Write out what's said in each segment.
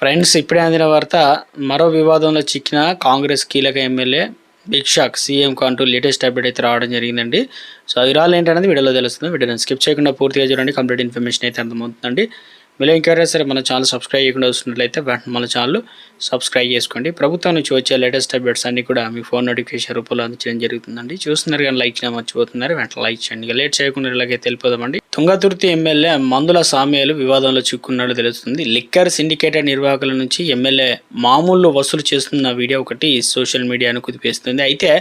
Friends, ఇప్పుడే అందిన వార్త. మరో వివాదంలో చిక్కిన కాంగ్రెస్ కీలక ఎమ్మెల్యే బిగ్ షాక్ సీఎంకు అంటూ లేటెస్ట్ అప్డేట్ అయితే రావడం జరిగిందండి. సో ఆ వివరాలు ఏంటనేది వీడియోలో తెలుస్తుంది. వీడియోని స్కిప్ చేయకుండా పూర్తిగా చూడండి. కంప్లీట్ ఇన్ఫర్మేషన్ అయితే అర్థమవుతుందండి. మీరు ఇంకెవరైనా సరే మన ఛానల్ సబ్స్క్రైబ్ చేయకుండా వస్తున్నట్లయితే వెంటనే మన ఛానల్ సబ్స్క్రైబ్ చేసుకోండి. ప్రభుత్వం నుంచి వచ్చే లేటెస్ట్ అప్డేట్స్ అన్ని కూడా మీ ఫోన్ నోటిఫికేషన్ రూపంలో అందించడం జరుగుతుందండి. చూస్తున్నారు కానీ లైక్ చేయడం మర్చిపోతున్నారు. వెంటనే లైక్ చేయండి. ఇక లేట్ చేయకుండా ఇలాగే తెలిపోదామండి. తుంగతుర్తి ఎమ్మెల్యే మందుల సామ్యాలు వివాదంలో చిక్కున్నట్టు తెలుస్తుంది. లిక్కర్ సిండికేటెడ్ నిర్వాహకుల నుంచి ఎమ్మెల్యే మామూలు వసూలు చేస్తున్న వీడియో ఒకటి సోషల్ మీడియాను కుదిపేస్తుంది. అయితే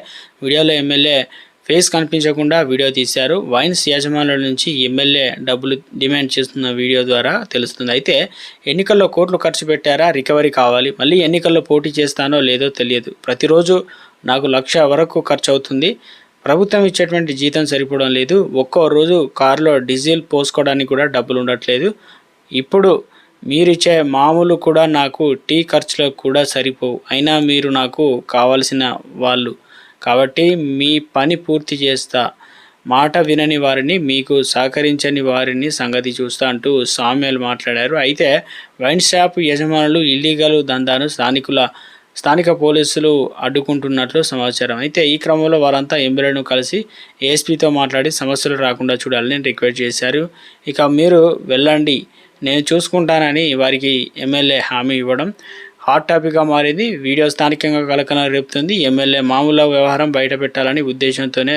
వీడియోలో ఎమ్మెల్యే ఫేస్ కనిపించకుండా వీడియో తీశారు. వైన్స్ యజమానుల నుంచి ఎమ్మెల్యే డబ్బులు డిమాండ్ చేస్తున్న వీడియో ద్వారా తెలుస్తుంది. అయితే ఎన్నికల్లో కోట్లు ఖర్చు పెట్టారా, రికవరీ కావాలి, మళ్ళీ ఎన్నికల్లో పోటీ చేస్తానో లేదో తెలియదు, ప్రతిరోజు నాకు 1,00,000 వరకు ఖర్చు అవుతుంది, ప్రభుత్వం ఇచ్చేటువంటి జీతం సరిపోవడం లేదు, ఒక్కో రోజు కారులో డీజిల్ పోసుకోవడానికి కూడా డబ్బులు ఉండట్లేదు, ఇప్పుడు మీరిచ్చే మామూలు కూడా నాకు టీ ఖర్చులకు కూడా సరిపోవు, అయినా మీరు నాకు కావాల్సిన వాళ్ళు కాబట్టి మీ పని పూర్తి చేస్తా, మాట వినని వారిని, మీకు సహకరించని వారిని సంగతి చూస్తా అంటూ సామ్యాలు మాట్లాడారు. అయితే వైన్ షాప్ యజమానులు ఇల్లీగల్ దందాను స్థానిక పోలీసులు అడ్డుకుంటున్నట్లు సమాచారం. అయితే ఈ క్రమంలో వారంతా ఎమ్మెల్యేను కలిసి ఏఎస్పీతో మాట్లాడి సమస్యలు రాకుండా చూడాలని రిక్వెస్ట్ చేశారు. ఇక మీరు వెళ్ళండి, నేను చూసుకుంటానని వారికి ఎమ్మెల్యే హామీ ఇవ్వడం హాట్ టాపిక్గా మారింది. వీడియో స్థానికంగా కలకలం రేపుతుంది. ఎమ్మెల్యే మామూలు వ్యవహారం బయట పెట్టాలని ఉద్దేశంతోనే